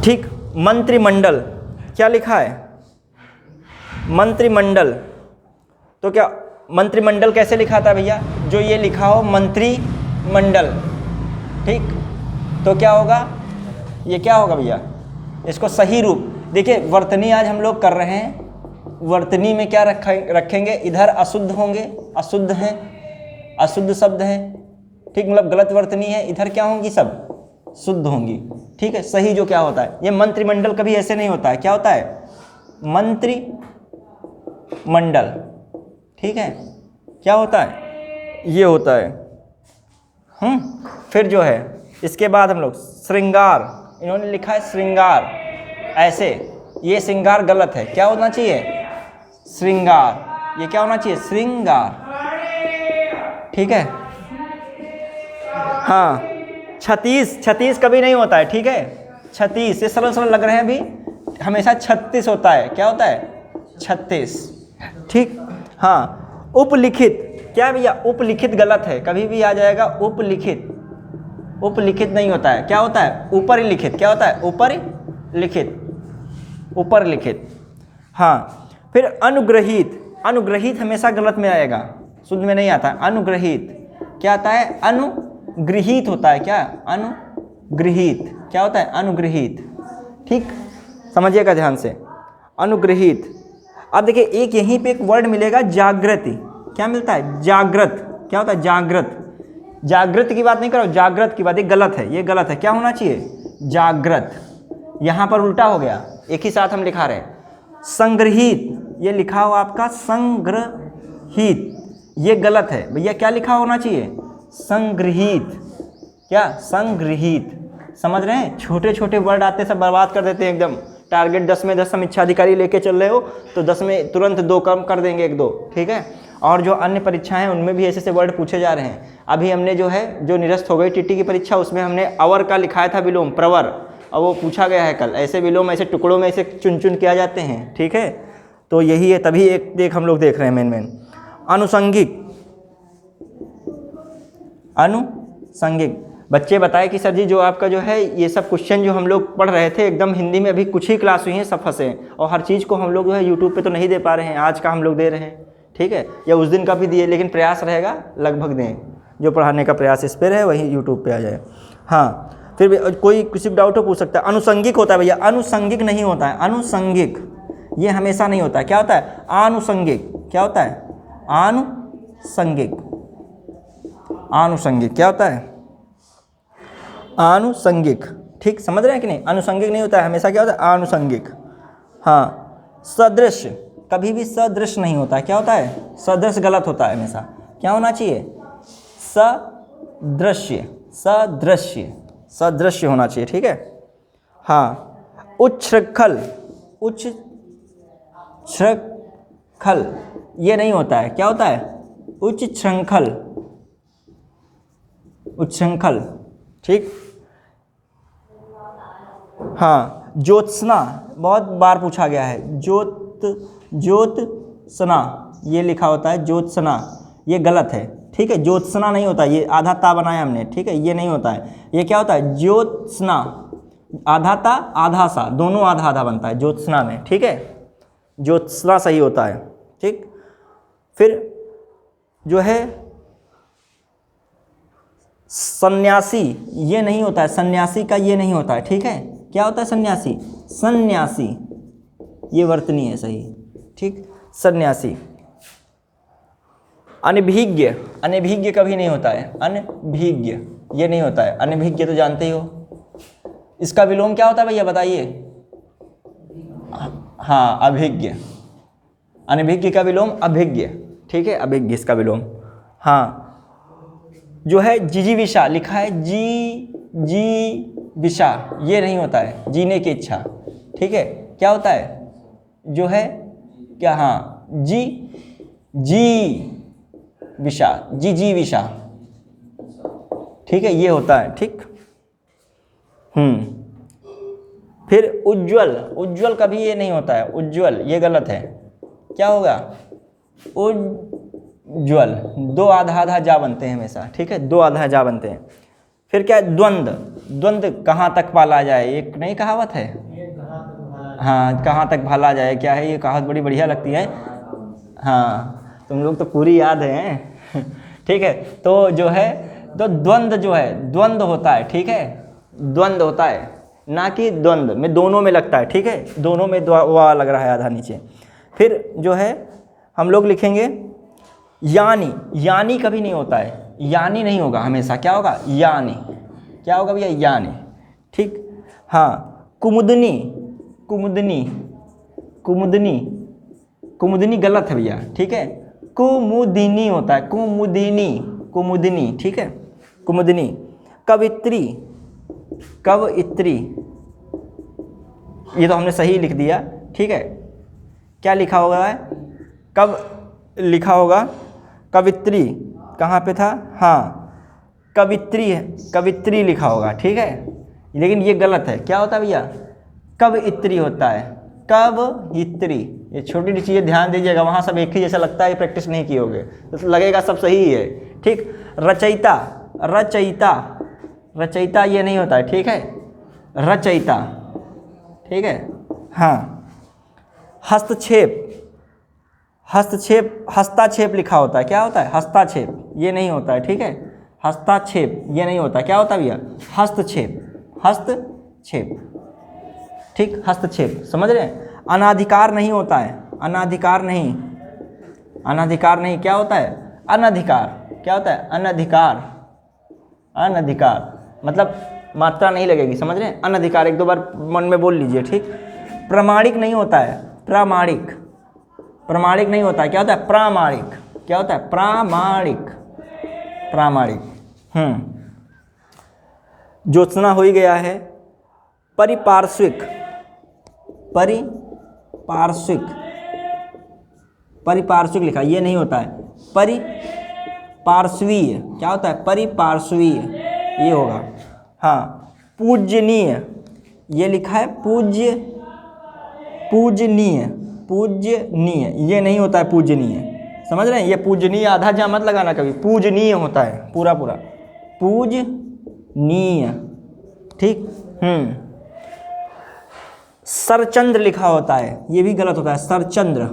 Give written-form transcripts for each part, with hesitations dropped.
ठीक। मंत्रिमंडल क्या लिखा है? मंत्रिमंडल। तो क्या मंत्रिमंडल कैसे लिखा था भैया? जो ये लिखा हो मंत्रिमंडल, ठीक, तो क्या होगा? ये क्या होगा भैया? इसको सही रूप देखिए, वर्तनी आज हम लोग कर रहे हैं। वर्तनी में क्या रखेंगे? इधर अशुद्ध होंगे, अशुद्ध हैं, अशुद्ध शब्द हैं, ठीक, मतलब गलत वर्तनी है। इधर क्या होंगी? सब शुद्ध होंगी, ठीक है। सही जो क्या होता है, ये मंत्रिमंडल कभी ऐसे नहीं होता है। क्या होता है? मंत्रिमंडल, ठीक है। क्या होता है? ये होता है। फिर जो है इसके बाद हम लोग श्रृंगार, इन्होंने लिखा है श्रृंगार ऐसे, ये श्रृंगार गलत है। क्या होना चाहिए? श्रृंगार। ये क्या होना चाहिए? श्रृंगार, ठीक है। हाँ, छत्तीस कभी नहीं होता है, ठीक है। 36 ये सरल सरल लग रहे हैं अभी, हमेशा 36 होता है। क्या होता है? 36, ठीक। हाँ, उपलिखित, क्या भैया? उपलिखित गलत है, कभी भी आ जाएगा उपलिखित। उपलिखित नहीं होता है। क्या होता है? ऊपर लिखित। क्या होता है? ऊपर लिखित, ऊपर लिखित। हाँ, फिर अनुग्रहित, अनुग्रहित हमेशा गलत में आएगा, शुद्ध में नहीं आता। अनुग्रहित क्या आता है? अनुगृहित होता है। क्या? अनुगृहित। क्या होता है? अनुगृहित, ठीक, समझिएगा ध्यान से। अनुगृहित। अब देखिए, एक यहीं पे एक वर्ड मिलेगा जागृति। क्या मिलता है? जागृत। क्या होता है? जागृत। जागृत की बात नहीं करो, जागृत की बात, ये गलत है, ये गलत है। क्या होना चाहिए? जागृत। यहाँ पर उल्टा हो गया, एक ही साथ हम लिखा रहे हैं। संग्रहित, ये लिखा हो आपका संग्रहित, ये गलत है भैया। क्या लिखा होना चाहिए? संग्रहित। क्या? संग्रहित। समझ रहे हैं? छोटे छोटे वर्ड आते सब बर्बाद कर देते हैं एकदम। टारगेट 10 में 10 समीक्षाधिकारी लेके चल रहे हो तो 10 में तुरंत 2 कम कर देंगे, 1-2, ठीक है। और जो अन्य परीक्षाएं हैं उनमें भी ऐसे ऐसे वर्ड पूछे जा रहे हैं। अभी हमने जो है, जो निरस्त हो गई टीटी की परीक्षा, उसमें हमने अवर का लिखाया था विलोम, प्रवर, और वो पूछा गया है कल। ऐसे विलोम ऐसे टुकड़ों में ऐसे चुन चुन किया जाते हैं, ठीक है। तो यही है, तभी एक हम लोग देख रहे हैं मेन। अनुषंगिक, अनुषंगिक। बच्चे बताए कि सर जी जो आपका जो है ये सब क्वेश्चन जो हम लोग पढ़ रहे थे एकदम हिंदी में, अभी कुछ ही क्लास हुई हैं, सब फंसे हैं, और हर चीज़ को हम लोग जो है यूट्यूब पे तो नहीं दे पा रहे हैं। आज का हम लोग दे रहे हैं, ठीक है, या उस दिन का भी दिए, लेकिन प्रयास रहेगा लगभग दें, जो पढ़ाने का प्रयास इस पर है वही यूट्यूब पे आ जाए। हाँ, फिर भी कोई किसी को डाउट हो पूछ सकता है। अनुषंगिक होता है भैया, अनुषंगिक नहीं होता है। अनुषंगिक ये हमेशा नहीं होता है। क्या होता है? आनुषंगिक। क्या होता है? आनुषंगिक। आनुषंगिक क्या होता है? आनुषंगिक, ठीक, समझ रहे हैं कि नहीं? अनुषंगिक नहीं होता है, हमेशा क्या होता है? आनुषंगिक। हाँ, सदृश, कभी भी सदृश नहीं होता है। क्या होता है? सदृश गलत होता है हमेशा। क्या होना चाहिए? सदृश्य, सदृश्य, सदृश्य होना चाहिए, ठीक है। हाँ, उच्छृंखल, उच्छृंखल ये नहीं होता है। क्या होता है? उच्छृंखल, उच्छृंखल, ठीक। हाँ, ज्योत्सना बहुत बार पूछा गया है। ज्योत्सना ये लिखा होता है, ज्योत्सना ये गलत है, ठीक है। ज्योत्सना नहीं होता, ये आधा ता बनाया हमने, ठीक है, ये नहीं होता है। ये क्या होता है? ज्योत्सना, आधा ता आधा सा, दोनों आधा आधा बनता है ज्योत्सना में, ठीक है। ज्योत्सना सही होता है, ठीक। फिर जो है सन्यासी, ये नहीं होता है, सन्यासी का ये नहीं होता है, ठीक है। क्या होता है? सन्यासी, सन्यासी ये वर्तनी है सही, ठीक, सन्यासी। अनभिज्ञ, अनभिज्ञ कभी नहीं होता है। अनभिज्ञ ये नहीं होता है। अनभिज्ञ तो जानते ही हो, इसका विलोम क्या होता है भैया बताइए? हाँ, अभिज्ञ। अनभिज्ञ का विलोम अभिज्ञ, ठीक है, अभिज्ञ इसका विलोम। हाँ, जो है जिजीविषा लिखा है, जी-जी-विषा ये नहीं होता है, जीने की इच्छा, ठीक है। क्या होता है? जो है क्या? हाँ, जी-जी-विषा, जी-जी-विषा, ठीक है, ये होता है, ठीक। फिर उज्ज्वल, उज्ज्वल कभी ये नहीं होता है, उज्ज्वल ये गलत है। क्या होगा? उज्ज्वल, 2 आधा आधा जा बनते हैं हमेशा, ठीक है, 2 आधा जा बनते हैं। फिर क्या है, द्वंद्व। द्वंद्व कहाँ तक पाला जाए, एक नई कहावत है। हाँ, कहाँ तक भाला जाए, क्या है ये कहावत, बड़ी बढ़िया लगती है। हाँ, तुम लोग तो पूरी याद है। ठीक है, तो जो है तो द्वंद्व जो है, द्वंद्व होता है, ठीक है, द्वंद्व होता है, ना कि द्वंद्व में दोनों में लगता है, ठीक है, दोनों में वा लग रहा है आधा नीचे। फिर जो है हम लोग लिखेंगे यानी। यानी कभी नहीं होता है, यानी नहीं होगा, हमेशा क्या होगा, यानी। क्या होगा भैया, यानी। ठीक। हाँ, कुमुदनी। कुमुदनी, कुमुदनी, कुमुदनी गलत है भैया, ठीक है, कुमुदिनी होता है, कुमुदिनी, कुमुदिनी, ठीक है, कुमुदिनी। कवित्री, कवइत्री, ये तो हमने सही लिख दिया, ठीक है। क्या लिखा होगा, कब लिखा होगा, कवित्री, कहाँ पे था, हाँ, कवित्री है, कवित्री लिखा होगा, ठीक है, लेकिन ये गलत है। क्या होता है भैया, कवइत्री होता है, कवइत्री। ये छोटी छोटी चीज़ें ध्यान दीजिएगा, वहाँ सब एक ही जैसा लगता है, प्रैक्टिस नहीं किए होगे तो लगेगा सब सही ही है, ठीक। रचयिता, रचयिता, रचयिता ये नहीं होता है, ठीक है, रचयिता, ठीक है। हाँ, हस्तक्षेप, हस्तक्षेप, हस्ताक्षेप लिखा होता है, क्या होता है, हस्ताक्षेप, ये नहीं होता है, ठीक है, हस्ताक्षेप ये नहीं होता है, क्या होता है भैया, हस्तक्षेप, हस्तक्षेप, ठीक, हस्तक्षेप, समझ रहे हैं। अनाधिकार नहीं होता है, अनाधिकार नहीं, अनाधिकार नहीं, क्या होता है, अनधिकार, क्या होता है, अनधिकार, अनधिकार मतलब मात्रा नहीं लगेगी, समझ रहे हैं, अनधिकार, एक दो बार मन में बोल लीजिए, ठीक। प्रामाणिक नहीं होता है, प्रामाणिक, प्रामाणिक नहीं होता है, क्या होता है, प्रामाणिक, क्या होता है, प्रामाणिक, प्रामाणिक। ज्योत्सना हो ही गया है। परिपार्श्विक, परिपार्श्विक, परिपार्श्विक लिखा, ये नहीं होता है, परिपार्श्वीय, क्या होता है, परिपार्श्वीय, ये होगा। हाँ, पूजनीय, ये लिखा है पूज्य, पूजनीय, पूजनीय, ये नहीं होता है पूजनीय, समझ रहे हैं, ये पूजनीय आधा जा मत लगाना कभी, पूजनीय होता है पूरा पूरा, पूजनीय, ठीक। सरचंद्र लिखा होता है, ये भी गलत होता है, सरचंद्र,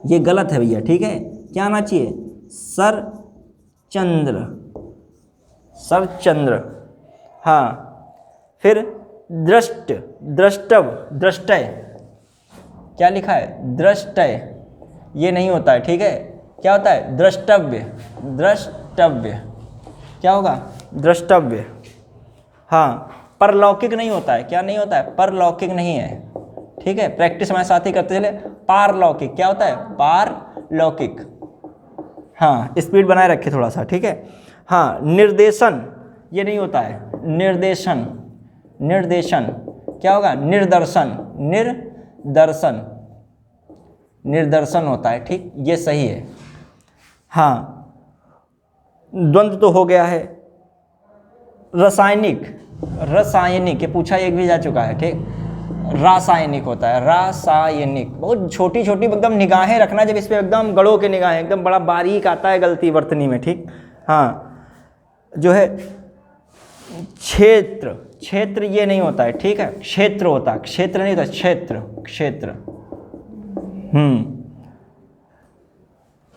ये गलत है भैया, ठीक है, क्या आना चाहिए, सरचंद्र, सरचंद्र। हाँ, फिर दृष्ट, द्रष्टव, दृष्टय, क्या लिखा है, दृष्टय, ये नहीं होता है, ठीक है, क्या होता है, द्रष्टव्य, द्रष्टव्य, क्या होगा, द्रष्टव्य। हाँ, परलौकिक नहीं होता है, क्या नहीं होता है, परलौकिक नहीं है, ठीक है, प्रैक्टिस हमारे साथ ही करते चले। पारलौकिक, क्या होता है, पारलौकिक। हाँ, स्पीड बनाए रखे थोड़ा सा, ठीक है। हाँ, निर्देशन, ये नहीं होता है, निर्देशन, निर्देशन, क्या होगा, निर्दर्शन, निर्दर्शन, निर्दर्शन होता है, ठीक, ये सही है। हाँ, द्वंद्व तो हो गया है। रासायनिक, रासायनिक, ये पूछा एक भी जा चुका है, ठीक, रासायनिक होता है, रासायनिक, बहुत छोटी छोटी एकदम निगाहें रखना, जब इस पर एकदम गड़ों के निगाहें, एकदम बड़ा बारीक आता है गलती वर्तनी में, ठीक। हाँ, जो है क्षेत्र, क्षेत्र ये नहीं होता है, ठीक है, क्षेत्र होता है, क्षेत्र नहीं होता, क्षेत्र, क्षेत्र।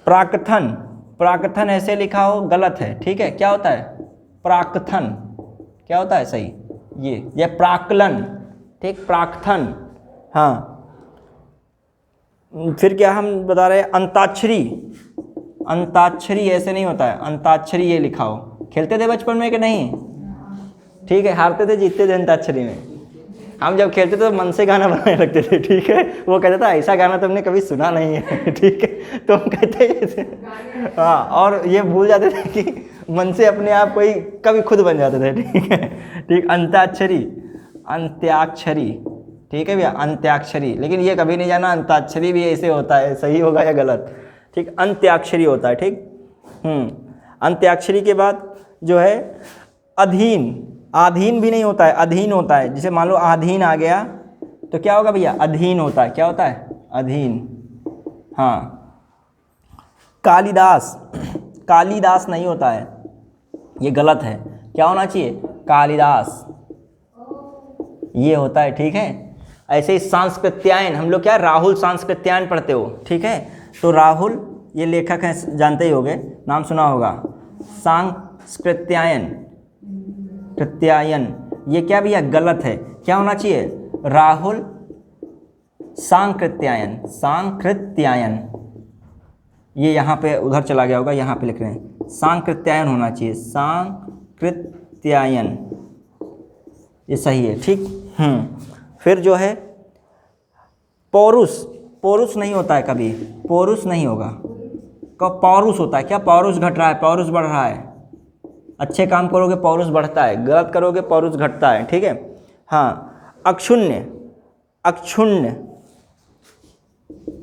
प्राकथन, प्राकथन ऐसे लिखा हो गलत है, ठीक है, क्या होता है, प्राकथन, क्या होता है सही, ये प्राकलन, ठीक, प्राकथन। हाँ, फिर क्या हम बता रहे हैं, अंताक्षरी, अंताक्षरी ऐसे नहीं होता है, अंताक्षरी ये लिखा हो। खेलते थे बचपन में कि नहीं, ठीक है, हारते थे जीतते थे अंताक्षरी में। हम जब खेलते थे तो मन से गाना बनाए रखते थे, ठीक है, वो कहता था ऐसा गाना तुमने कभी सुना नहीं है, ठीक है, तो हम कहते ऐसे, हाँ, और ये भूल जाते थे कि मन से अपने आप कोई कभी खुद बन जाते थे, ठीक है, ठीक। अंताक्षरी, अंत्याक्षरी, ठीक है भैया, अंत्याक्षरी, लेकिन ये कभी नहीं जाना अंताक्षरी भी ऐसे होता है, सही होगा या गलत, ठीक, अंत्याक्षरी होता है, ठीक। अंत्याक्षरी के बाद जो है अधीन, आधीन भी नहीं होता है, अधीन होता है, जैसे मान लो आधीन आ गया तो क्या होगा भैया, अधीन होता है, क्या होता है, अधीन। हाँ, कालिदास, कालिदास नहीं होता है, ये गलत है, क्या होना चाहिए? कालिदास, ये होता है, ठीक है। ऐसे ही सांस्कृत्यायन, हम लोग क्या राहुल सांस्कृत्यायन पढ़ते हो, ठीक है। तो राहुल ये लेखक हैं, जानते ही होगे, नाम सुना होगा। सांस्कृत्यायन, कृत्यायन, ये क्या भैया गलत है, क्या होना चाहिए? राहुल सांकृत्यायन, सांकृत्यायन, ये यहाँ पे उधर चला गया होगा, यहाँ पे लिख रहे हैं सांकृत्यायन होना चाहिए, सांकृत्यायन, ये सही है, ठीक। फिर जो है पौरुष, पौरुष नहीं होता है कभी, पौरुष नहीं होगा, कब पौरुष होता है, क्या पौरुष घट रहा है, पौरुष बढ़ रहा है। अच्छे काम करोगे पौरुष बढ़ता है, गलत करोगे पौरुष घटता है, ठीक है। हाँ, अक्षुण्य, अक्षुण्य,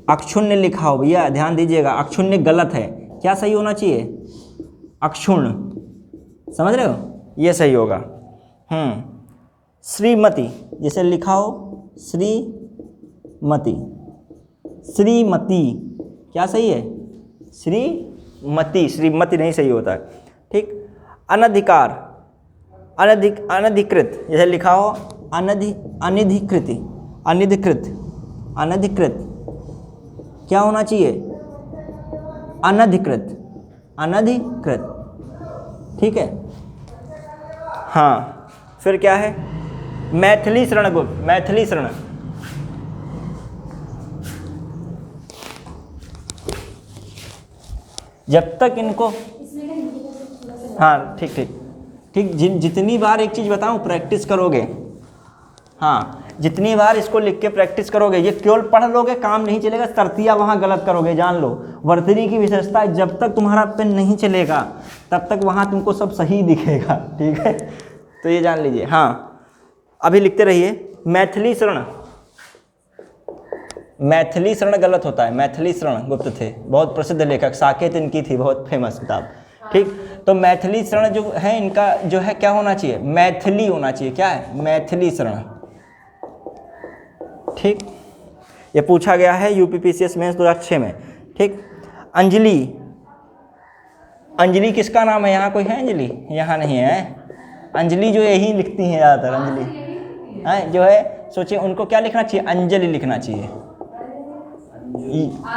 अक्षुण्य लिखा हो भैया, ध्यान दीजिएगा, अक्षुण्य गलत है, क्या सही होना चाहिए? अक्षुण्ण, समझ रहे हो, ये सही होगा। श्रीमती, जैसे लिखा हो श्रीमती, श्रीमती, क्या सही है? श्रीमती, श्रीमती नहीं सही होता है, ठीक। अनधिकार, अनधिकृत, जैसे लिखा हो अनधिकृत, अनधिकृत, अनधिकृत, क्या होना चाहिए? अनधिकृत, अनधिकृत, ठीक है। हाँ, फिर क्या है? मैथिली शरण गुप्त, मैथिली शरण, जब तक इनको, हाँ ठीक ठीक ठीक, जितनी बार एक चीज़ बताऊँ प्रैक्टिस करोगे, हाँ जितनी बार इसको लिख के प्रैक्टिस करोगे, ये केवल पढ़ लोगे काम नहीं चलेगा, तरतिया वहाँ गलत करोगे, जान लो। वर्तनी की विशेषता है, जब तक तुम्हारा पेन नहीं चलेगा तब तक वहाँ तुमको सब सही दिखेगा, ठीक है, तो ये जान लीजिए। हाँ, अभी लिखते रहिए। मैथिली शरण, मैथिली शरण गलत होता है, मैथिली शरण गुप्त थे, बहुत प्रसिद्ध लेखक, साकेत इनकी थी, बहुत फेमस किताब, ठीक। तो मैथिली शरण जो है इनका जो है क्या होना चाहिए? मैथिली होना चाहिए, क्या है? मैथिली शरण, ठीक। ये पूछा गया है यूपीपीसीएस मेंस 2006 में, ठीक। अंजलि, अंजलि किसका नाम है? यहाँ कोई है अंजलि? यहाँ नहीं है। अंजलि जो यही लिखती हैं ज़्यादातर, अंजलि है जो है, सोचिए उनको क्या लिखना चाहिए? अंजलि लिखना चाहिए,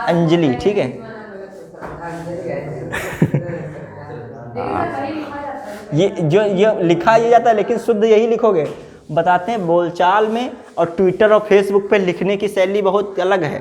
अंजलि, ठीक है। ये लिखा ये जाता है, लेकिन शुद्ध यही लिखोगे। बताते हैं बोलचाल में और ट्विटर और फेसबुक पे लिखने की शैली बहुत अलग है,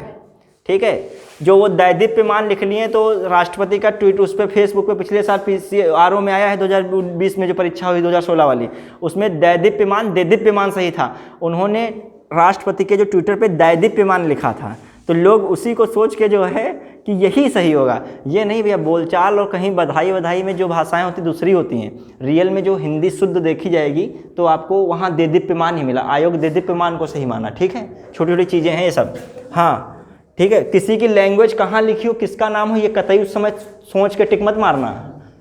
ठीक है। जो वो दैदीप्यमान लिख लिए तो राष्ट्रपति का ट्वीट उस पर फेसबुक पे पिछले साल PCRO में आया है 2020 में जो परीक्षा हुई 2016 वाली, उसमें दैदीप्यमान देदीप्यमान सही था, उन्होंने राष्ट्रपति के जो ट्विटर पे दैदीप्यमान लिखा था, तो लोग उसी को सोच के जो है कि यही सही होगा। ये नहीं भैया, बोलचाल और कहीं बधाई वधाई में जो भाषाएं होती दूसरी होती हैं, रियल में जो हिंदी शुद्ध देखी जाएगी तो आपको वहाँ देदीप्यमान ही मिला, आयोग देदीप्यमान को सही माना, ठीक है। छोटी छोटी चीज़ें हैं ये सब, हाँ ठीक है। किसी की लैंग्वेज कहाँ लिखी हो, किसका नाम हो, ये कतई उस समय सोच के टिक मत मारना,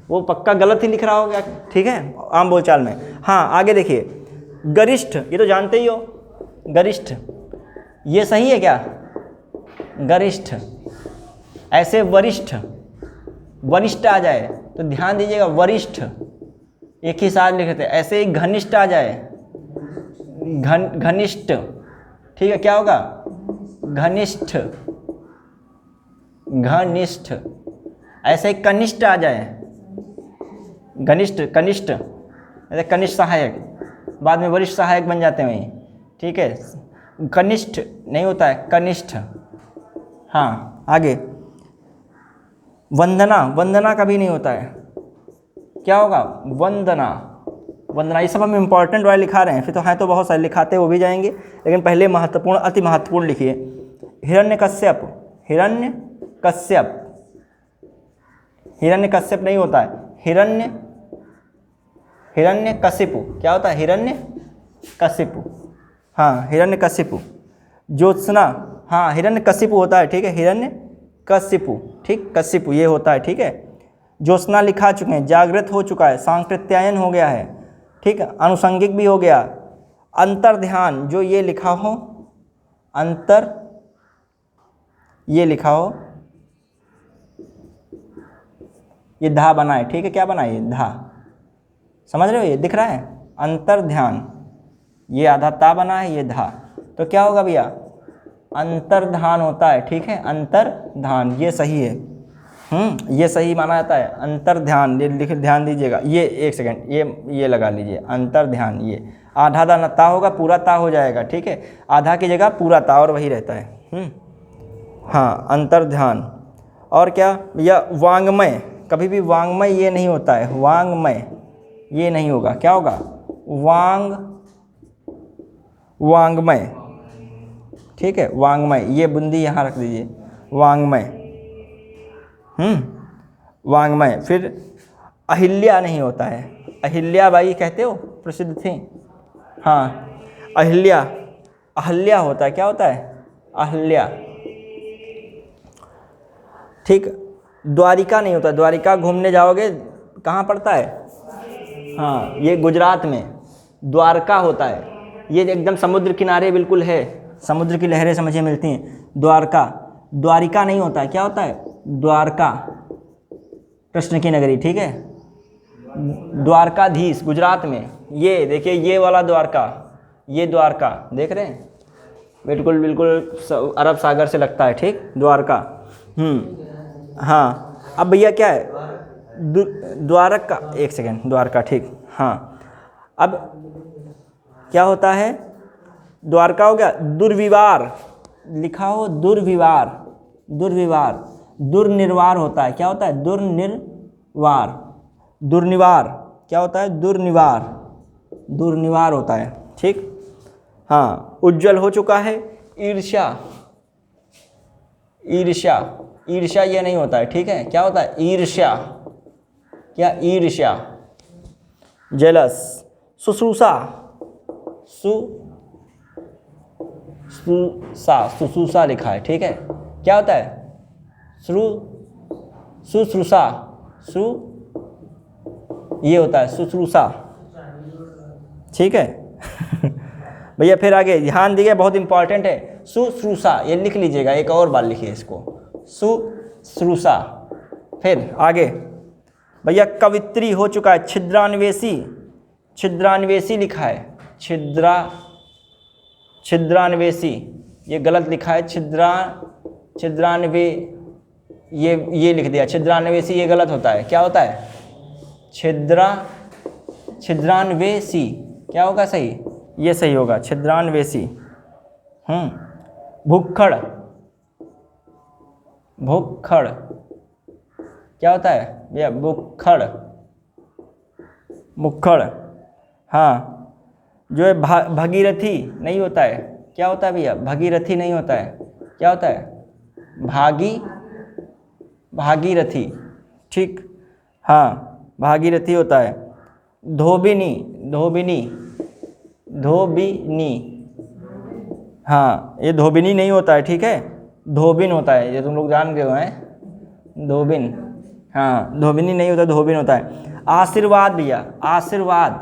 वो पक्का गलत ही लिख रहा होगा, ठीक है, आम बोलचाल में। हाँ आगे देखिए, गरिष्ठ, ये तो जानते ही हो, गरिष्ठ, ये सही है क्या? गरिष्ठ, ऐसे वरिष्ठ, वरिष्ठ आ जाए तो ध्यान दीजिएगा, वरिष्ठ एक ही साथ लिखते हैं, ऐसे ही घनिष्ठ आ जाए, घनिष्ठ, ठीक है, क्या होगा? घनिष्ठ, घनिष्ठ, ऐसे ही कनिष्ठ आ जाए, घनिष्ठ, कनिष्ठ, ऐसे कनिष्ठ सहायक, बाद में वरिष्ठ सहायक बन जाते हैं वहीं, ठीक है। कनिष्ठ नहीं होता है, कनिष्ठ। हाँ आगे, वंदना, वंदना कभी नहीं होता है, क्या होगा? वंदना, वंदना, ये सब हम इंपॉर्टेंट वाले लिखा रहे हैं, फिर तो हैं तो बहुत सारे लिखाते वो भी जाएंगे, लेकिन पहले महत्वपूर्ण, अति महत्वपूर्ण लिखिए। हिरण्यकश्यप, हिरण्यकश्यप, हिरण्यकश्यप नहीं होता है, हिरण्यकशिपु, क्या होता है? हिरण्यकशिपु, हाँ हिरण्यकशिपु। ज्योत्सना, हाँ हिरण्यकशिपु होता है, ठीक है, हिरण्यकशिपु, ठीक, कशिपु ये होता है, ठीक है। ज्योत्सना लिखा चुके हैं, जागृत हो चुका है, सांकृत्यायन हो गया है, ठीक है, अनुषंगिक भी हो गया। अंतर ध्यान, जो ये लिखा हो, अंतर, ये लिखा हो, ये धा बना है, ठीक है, क्या बना है? धा, समझ रहे हो, ये दिख रहा है अंतर ध्यान, ये आधा ता बना है, ये धा, तो क्या होगा भैया अंतर्धान होता है, ठीक है, अंतर्धान, ये सही है, ये सही माना जाता है अंतर्ध्यान, ये लिख ध्यान दीजिएगा, ये एक सेकंड ये लगा लीजिए अंतर्ध्यान, ये आधा दा ता होगा पूरा ता हो जाएगा, ठीक है, आधा की जगह पूरा ता और वही रहता है। हाँ अंतर्ध्यान। और क्या भैया वांग्मय, कभी भी वांग्मय ये नहीं होता है, वांग्मय ये नहीं होगा, क्या होगा वांग्मय, ठीक है, वांग्मय, ये बुंदी यहाँ रख दीजिए, वांग्मय, वांग्मय। फिर अहिल्या नहीं होता है, अहिल्या बाई कहते हो प्रसिद्ध थी, हाँ अहिल्या, अहल्या होता है, क्या होता है अहल्या, ठीक। द्वारिका नहीं होता, द्वारिका घूमने जाओगे कहाँ पड़ता है, हाँ ये गुजरात में द्वारका होता है, ये एकदम समुद्र किनारे बिल्कुल है, समुद्र की लहरें समझिए मिलती हैं, द्वारका, द्वारिका नहीं होता है, क्या होता है द्वारका, कृष्ण की नगरी, ठीक है, द्वारकाधीश गुजरात में, ये देखिए ये वाला द्वारका, ये द्वारका देख रहे हैं, बिल्कुल बिल्कुल अरब सागर से लगता है, ठीक द्वारका। हाँ अब भैया क्या है द्वारका, एक सेकेंड, द्वारका, ठीक, हाँ अब क्या होता है, द्वारका हो गया, दुर्विवार लिखा हो, दुर्विवार, दुर्विवार, दुर्निर्वार होता है, क्या होता है दुर्निर्वार, दुर्निवार क्या होता है दुर्निवार, दुर्निवार होता है, ठीक। हाँ उज्जवल हो चुका है, ईर्ष्या, ईर्ष्या, ईर्ष्या ये नहीं होता है, ठीक है, क्या होता है ईर्ष्या, क्या ईर्ष्या, जेलस, शुश्रूषा, शुश्रूषा लिखा है, ठीक है, क्या होता है शुश्रूषा, ये होता है शुश्रूषा, ठीक है। भैया फिर आगे ध्यान दीजिए, बहुत इंपॉर्टेंट है, शुश्रूषा, ये लिख लीजिएगा, एक और बार लिखिए इसको, शुश्रूषा। फिर आगे भैया कवित्री हो चुका है, छिद्रान्वेषी, छिद्रान्वेषी लिखा है, छिद्रान्वेषी, ये गलत लिखा है, छिद्रान्वे, ये लिख दिया, छिद्रान्वेषी ये गलत होता है, क्या होता है छिद्रान्वेषी, क्या होगा सही, ये सही होगा छिद्रान्वेषी। भुक्खड़, भुक्खड़ क्या होता है भैया भुक्खड़, भुक्खड़, हाँ जो है भगीरथी नहीं होता है, क्या होता है भैया भगीरथी नहीं होता है, क्या होता है भागीरथी, ठीक, हाँ भागीरथी होता है। धोबिनी, धोबिनी, धोबिनी, हाँ ये धोबिनी नहीं होता है, ठीक है, धोबिन होता है, ये तुम लोग जान गए हो हैं, धोबिन, हाँ धोबिनी नहीं होता, धोबिन होता है। आशीर्वाद भैया, आशीर्वाद,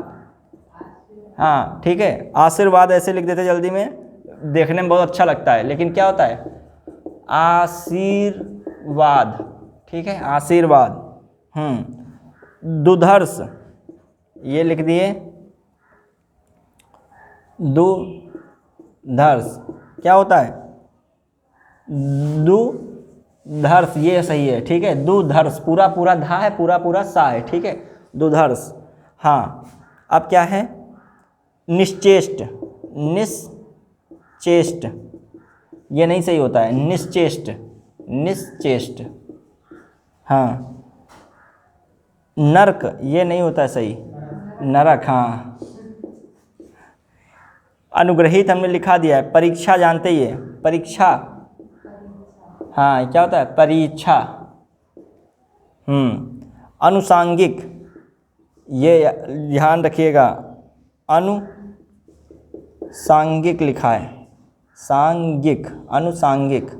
हाँ ठीक है, आशीर्वाद ऐसे लिख देते जल्दी में, देखने में बहुत अच्छा लगता है, लेकिन क्या होता है आशीर्वाद, ठीक है, आशीर्वाद। दुधर्ष, ये लिख दिए, दुधर्ष क्या होता है दुधर्ष, ये सही है, ठीक है, दुधर्ष, पूरा पूरा धा है, पूरा पूरा सा है, ठीक है, दुधर्ष। हाँ अब क्या है निश्चेष्ट, निश्चेष्ट ये नहीं सही होता है, निश्चेष्ट, निश्चेष्ट। हाँ नरक ये नहीं होता है सही, नरक, हाँ। अनुग्रहित हमने लिखा दिया है, परीक्षा जानते ही है, परीक्षा, हाँ क्या होता है परीक्षा। अनुसांगिक, ये ध्यान रखिएगा, अनुसांगिक लिखा है, सांगिक, अनुसांगिक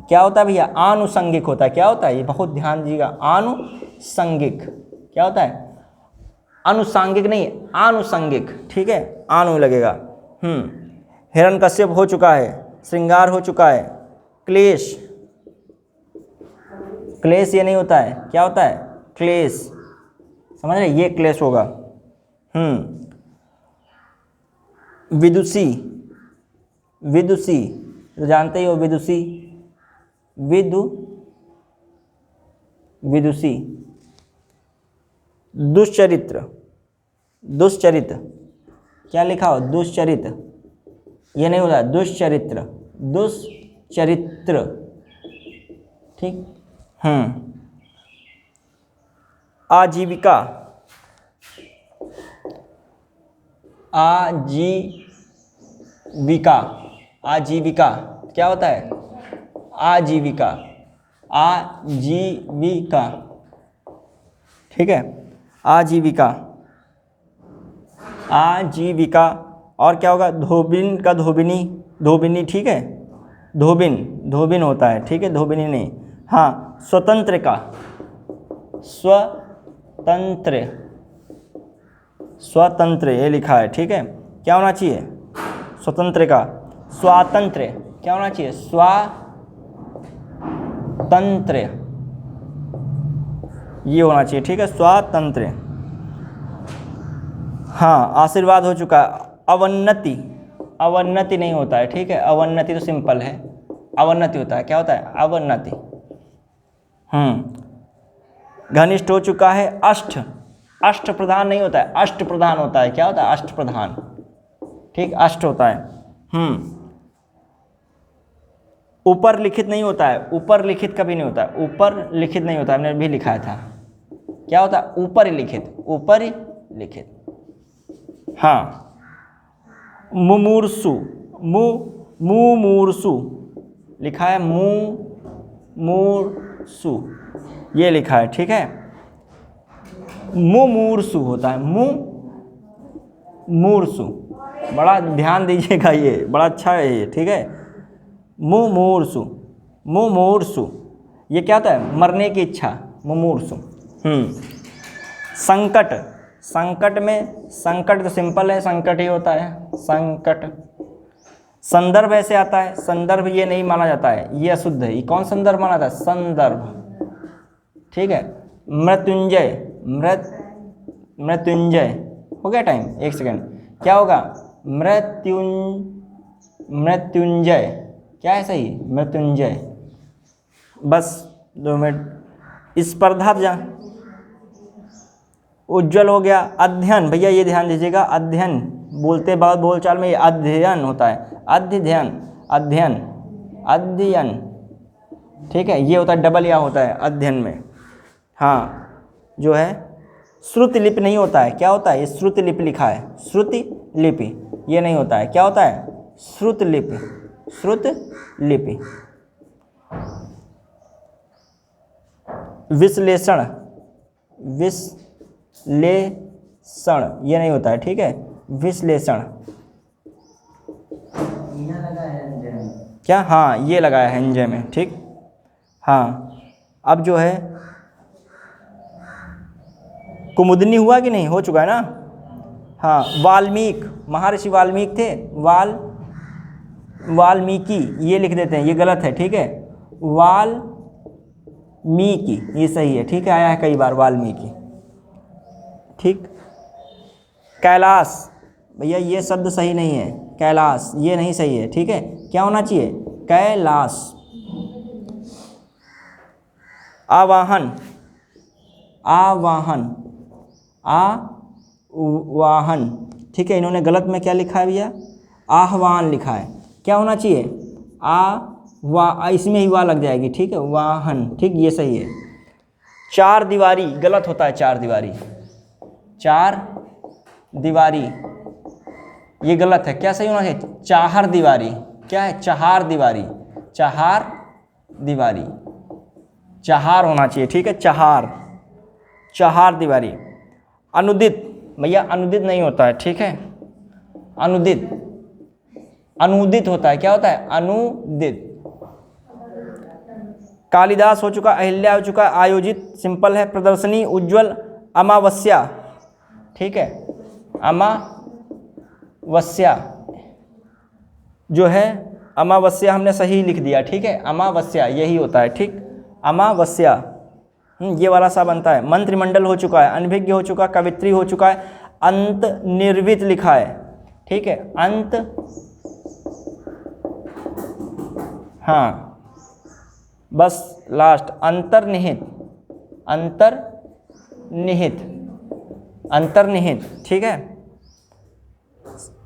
क्या होता है भैया आनुषंगिक होता है, क्या होता है ये बहुत ध्यान दीजिएगा, आनुषंगिक क्या होता है अनुसांगिक नहीं आनुषंगिक, ठीक है, आनु लगेगा। हिरण्यकश्यप हो चुका है, श्रृंगार हो चुका है, क्लेश, क्लेश ये नहीं होता है, क्या होता है क्लेश, समझ रहे, ये क्लेश होगा। विदुषी, विदुषी तो जानते ही हो, विदुषी, विदुषी। दुष्चरित्र, दुष्चरित्र क्या लिखा हो, दुष्चरित्र, ये नहीं होता, दुष्चरित्र, दुष्चरित्र, ठीक। आजीविका, आजीविका, आजीविका क्या होता है, आजीविका, आजीविका, ठीक है, आजीविका, आजीविका। और क्या होगा, धोबिन का धोबिनी, धोबिनी, ठीक है, धोबिन, धोबिन होता है, ठीक है, धोबिनी नहीं। हाँ, स्वतंत्र का, स्वतंत्र, स्वतंत्र ये लिखा है, ठीक है, क्या होना चाहिए, स्वतंत्र का। स्वातंत्र क्या होना चाहिए, स्वातंत्र, ये होना चाहिए, ठीक है, स्वातंत्र। हाँ, आशीर्वाद हो चुका है। अवन्नति, अवन्नति नहीं होता है, ठीक है, अवन्नति तो सिंपल है, अवन्नति होता है, क्या होता है, अवन्नति। घनिष्ठ हो चुका है। अष्ट, अष्ट प्रधान नहीं होता है, अष्ट प्रधान होता है, क्या होता है, अष्ट प्रधान, ठीक, अष्ट होता है। ऊपर लिखित नहीं होता है, ऊपर लिखित कभी नहीं होता है, ऊपर लिखित नहीं होता है, मैंने भी लिखा था, क्या होता है, ऊपर लिखित, ऊपर लिखित। हाँ, मुमूर्सु, मुमूर्सु लिखा है, मुमूर्सु ये लिखा है, ठीक है, मुमूर्सु होता है, मुमूर्सु, बड़ा ध्यान दीजिएगा, ये बड़ा अच्छा है ये, ठीक है, मुमूर्सु, मुमूर्सु ये क्या होता है, मरने की इच्छा, मुमूर्सु। संकट, संकट में, संकट तो सिंपल है, संकट ही होता है, संकट। संदर्भ ऐसे आता है, संदर्भ ये नहीं माना जाता है, ये अशुद्ध है, ये कौन संदर्भ माना जाता है, संदर्भ, ठीक है। मृत्युंजय, मृत्युंजय हो गया टाइम, एक सेकेंड, क्या होगा, मृत्युंजय, क्या है सही, मृत्युंजय, बस 2 मिनट। स्पर्धा जा, उज्जवल हो गया। अध्ययन, भैया ये ध्यान दीजिएगा, अध्ययन बोलते बाद बोलचाल में ये अध्ययन होता है, अध्ययन, अध्ययन, अध्ययन, ठीक है, ये होता है, डबल या होता है अध्ययन में। हाँ, जो है श्रुति लिपि नहीं होता है, क्या होता है, ये श्रुति लिपि लिखा है, श्रुति लिपि ये नहीं होता है, क्या होता है, श्रुत लिपि, श्रुत लिपि। विश्लेषण, विश्लेषण ये नहीं होता है, ठीक है, विश्लेषण, क्या, हाँ ये लगाया है एंजय में, ठीक। हाँ, अब जो है कुमुदनी हुआ कि नहीं, हो चुका है ना। हाँ, वाल्मीकि, महर्षि वाल्मीकि थे, वाल्मीकि ये लिख देते हैं, ये गलत है, ठीक है, वाल्मीकि ये सही है, ठीक है, आया है कई बार वाल्मीकि, ठीक। कैलाश, भैया ये शब्द सही नहीं है, कैलाश ये नहीं सही है, ठीक है, क्या होना चाहिए, कैलाश। आवाहन, आवाहन, आवाहन, ठीक है, इन्होंने गलत में क्या लिखा है भैया, आह्वान लिखा है, क्या होना चाहिए, इसमें ही वाह लग जाएगी, ठीक है, वाहन, ठीक, ये सही है। चार दीवारी गलत होता है, चार दीवारी, चार दीवारी ये गलत है, क्या सही होना चाहिए, चाहर दीवारी, क्या है, चहार दीवारी, चहार दीवारी, चहार होना चाहिए, ठीक है, चहार, चहार दीवारी। अनुदित, भैया अनुदित नहीं होता है, ठीक है, अनुदित, अनुदित होता है, क्या होता है, अनुदित। कालिदास हो चुका, अहिल्या हो चुका, आयोजित सिंपल है, प्रदर्शनी, उज्जवल, अमावस्या, ठीक है, अमावस्या जो है, अमावस्या हमने सही लिख दिया, ठीक है, अमावस्या यही होता है, ठीक, अमावस्या। ये वाला सा बनता है। मंत्रिमंडल हो चुका है, अनभिज्ञ हो चुका, कवित्री हो चुका है, अंत निर्वित लिखा है, ठीक है, अंत, हाँ बस लास्ट, अंतर्निहित, अंतर्निहित, अंतर्निहित, ठीक है।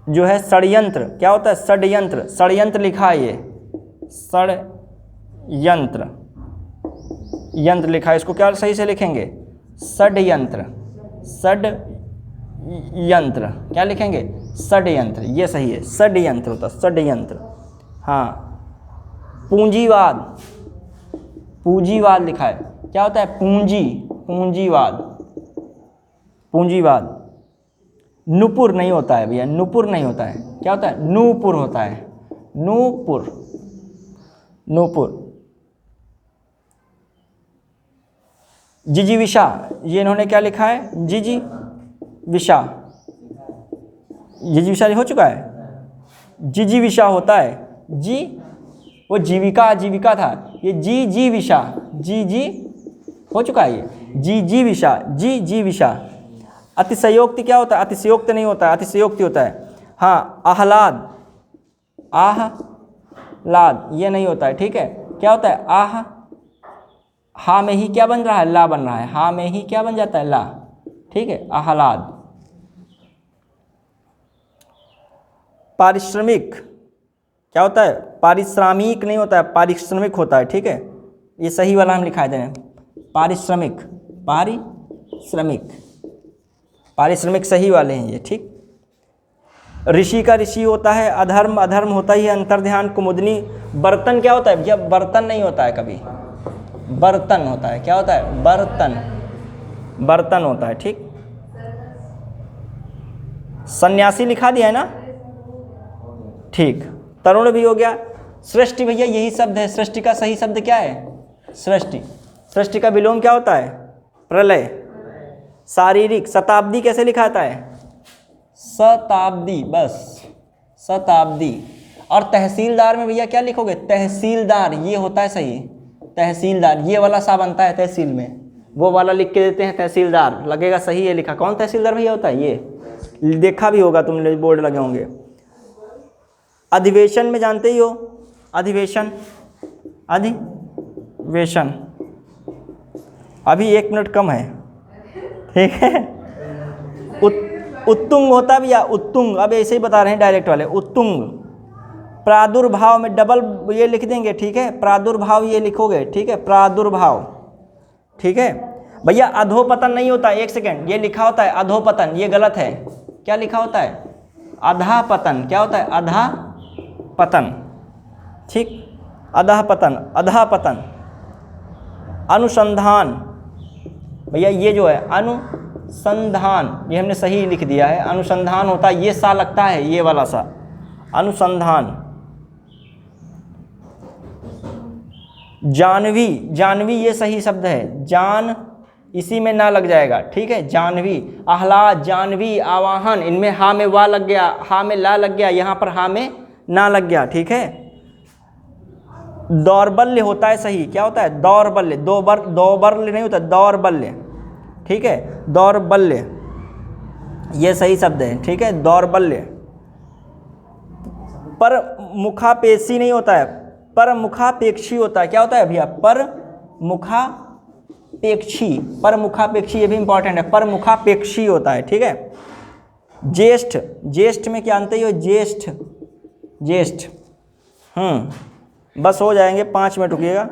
जो है षड्यंत्र, क्या होता है षड्यंत्र, षड्यंत्र लिखा है, ये षड्यंत्र, यंत्र लिखा है, इसको क्या सही से लिखेंगे, षड्यंत्र, षड्यंत्र, क्या लिखेंगे, षड्यंत्र, ये सही है, षड्यंत्र होता है, षड्यंत्र। हाँ, पूंजीवाद, पूंजीवाद लिखा है, क्या होता है पूंजी, पूंजीवाद, पूंजीवाद। नूपुर नहीं होता है भैया, नूपुर नहीं होता है, क्या होता है नूपुर होता है, नूपुर, नूपुर। जिजीविषा, ये इन्होंने क्या लिखा है, जिजीविषा, जिजीविषा हो चुका है, जिजीविषा होता है, जी वो जीविका, आजीविका था, ये जीविषा, जी हो चुका है, ये जीविषा, जीविषा। अतिशयोक्ति क्या होता है, अतिशयोक्त नहीं होता है, अतिशयोक्ति होता है। हाँ, आह्लाद, आह्लाद ये नहीं होता है, ठीक है, क्या होता है आह, हा में ही क्या बन रहा है, ला बन रहा है, हा में ही क्या बन जाता है, ला, ठीक है, आह्लाद। पारिश्रमिक क्या होता है, पारिश्रमिक नहीं होता है, पारिश्रमिक होता है, ठीक है, ये सही वाला हम लिखा दें, पारिश्रमिक, पारिश्रमिक, पारिश्रमिक सही वाले हैं ये, ठीक। ऋषि का ऋषि होता है, अधर्म, अधर्म होता ही है, अंतर्ध्यान, कुमुदनी। बर्तन क्या होता है भैया, बर्तन नहीं होता है कभी, बर्तन होता है, क्या होता है बर्तन, बर्तन होता है, ठीक। सन्यासी लिखा दिया है ना, ठीक। तरुण भी हो गया। सृष्टि भैया यही शब्द है, सृष्टि का सही शब्द क्या है, सृष्टि, सृष्टि का विलोम क्या होता है, प्रलय। शारीरिक, शताब्दी कैसे लिखाता है, शताब्दी, बस शताब्दी। और तहसीलदार में भैया क्या लिखोगे, तहसीलदार, ये होता है सही, तहसीलदार, ये वाला सा बनता है तहसील में, वो वाला लिख के देते हैं तहसीलदार, लगेगा सही है लिखा। कौन तहसीलदार भैया होता है, ये देखा भी होगा तुमने, बोर्ड लगे होंगे। अधिवेशन में जानते ही हो, अधिवेशन, अधिवेशन। अभी 1 मिनट कम है, ठीक है। उत्तुंग होता भी, या उत्तुंग, अब ऐसे ही बता रहे हैं डायरेक्ट वाले, उत्तुंग। प्रादुर्भाव में डबल ये लिख देंगे, ठीक है, प्रादुर्भाव ये लिखोगे, ठीक है, प्रादुर्भाव, ठीक है भैया। अधोपतन नहीं होता, 1 सेकेंड, ये लिखा होता है अधोपतन, ये गलत है, क्या लिखा होता है अधापतन, क्या होता है अधापतन, ठीक, अधापतन, अधापतन। अनुसंधान भैया, ये जो है अनुसंधान, ये हमने सही लिख दिया है, अनुसंधान होता है, ये सा लगता है, ये वाला सा, अनुसंधान। जानवी, जानवी ये सही शब्द है, जान इसी में ना लग जाएगा, ठीक है, जानवी। आह्लाद, जानवी, आवाहन, इनमें हा में वा लग गया, हा में ला लग गया, यहाँ पर हा में ना लग गया, ठीक है। दौर्बल्य होता है सही, क्या होता है दौर्बल्य, दौर्बल्य नहीं होता, दौर्बल्य, ठीक है, दौर्बल्य ये सही शब्द है, ठीक है, दौर्बल्य। पर मुखापेशी नहीं होता है, पर मुखापेक्षी होता है, क्या होता है भैया पर मुखापेक्षी, पर मुखापेक्षी, ये भी इंपॉर्टेंट है, पर मुखापेक्षी होता है, ठीक है। ज्येष्ठ, ज्येष्ठ में क्या जानते ही हो, ज्येष्ठ, ज्येष्ठ, बस हो जाएंगे, 5 मिनट रुकिएगा।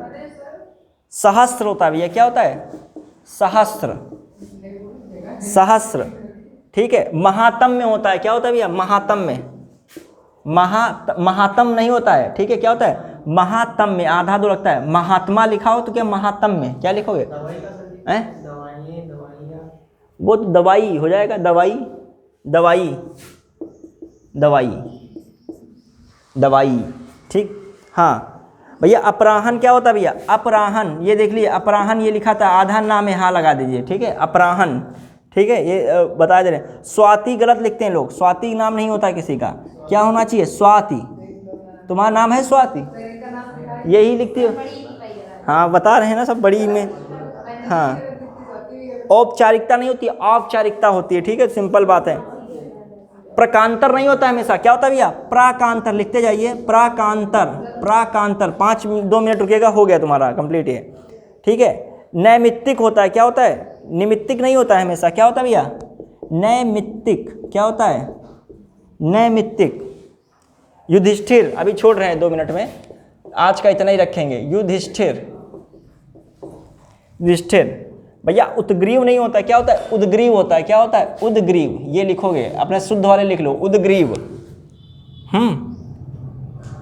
सहस्त्र होता है भैया, क्या होता है सहस्त्र, सहस्त्र, ठीक है। महात्म में होता है, क्या होता है भैया महात्म में, महात्म नहीं होता है, ठीक है, क्या होता है महात्म में, आधा दो लगता है, महात्मा लिखा हो तो क्या महात्म में क्या लिखोगे, वो तो दवाई हो जाएगा, दवाई, दवाई, दवाई, दवाई, ठीक। हाँ भैया, अपराहन क्या होता है भैया, अपराहन, ये देख लीजिए, अपराहन ये लिखा था, आधा नाम में हाँ लगा दीजिए, ठीक है, अपराहन, ठीक है, ये बता दे रहे हैं। स्वाति गलत लिखते हैं लोग, स्वाति नाम नहीं होता किसी का, क्या होना चाहिए स्वाति। तुम्हारा नाम है स्वाति, यही लिखती हो, हाँ बता रहे हैं ना सब, बड़ी में हाँ, औपचारिकता नहीं होती, औपचारिकता होती है, ठीक है, सिंपल बात है। प्रकांतर नहीं होता हमेशा, क्या होता है भैया? प्राकांतर। लिखते जाइए, प्राकांतर, प्राकांतर। 2 मिनट रुकेगा, हो गया तुम्हारा कंप्लीट ये, ठीक है। नैमित्तिक होता है, क्या होता है? निमित्तिक नहीं होता है हमेशा, क्या होता है भैया? नैमित्तिक। क्या होता है? नैमित्तिक। युधिष्ठिर, अभी छोड़ रहे हैं 2 मिनट में, आज का इतना ही रखेंगे। युधिष्ठिर, युधिष्ठिर भैया उद्ग्रीव नहीं होता है, क्या होता है? उद्ग्रीव होता है। क्या होता है? उद्ग्रीव। ये लिखोगे, अपने शुद्ध वाले लिख लो, उद्ग्रीव।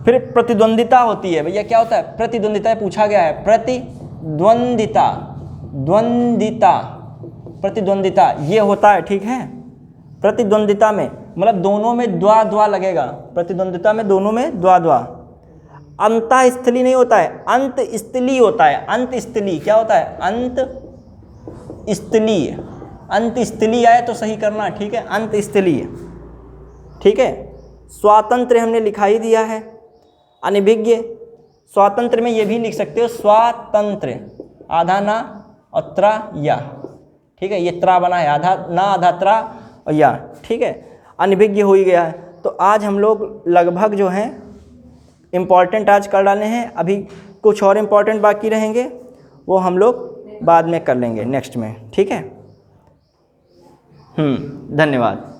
फिर प्रतिद्वंदिता होती है भैया, क्या होता है? प्रतिद्वंदिता पूछा गया है, प्रतिद्वंदिता, द्वंदिता, प्रतिद्वंदिता ये होता है, ठीक है। प्रतिद्वंदिता में मतलब दोनों में द्वा द्वा लगेगा, प्रतिद्वंदिता में दोनों में द्वा द्वा। अंतःस्थली नहीं होता है, अंतस्थली होता है। अंतस्थली क्या होता है? अंतस्थली। अंतस्थली आए तो सही करना, ठीक है, अंतस्थली, ठीक है। स्वातंत्र हमने लिखा ही दिया है। अनभिज्ञ, स्वातंत्र में ये भी लिख सकते हो, स्वातंत्र, आधा ना और त्रा या, ठीक है, ये त्रा बना है, आधा ना आधा त्रा और या, ठीक है। अनभिज्ञ हो ही गया है। तो आज हम लोग लगभग जो हैं इम्पॉर्टेंट आज कर डाले हैं, अभी कुछ और इम्पॉर्टेंट बाकी रहेंगे, वो हम लोग बाद में कर लेंगे नेक्स्ट में, ठीक है। धन्यवाद।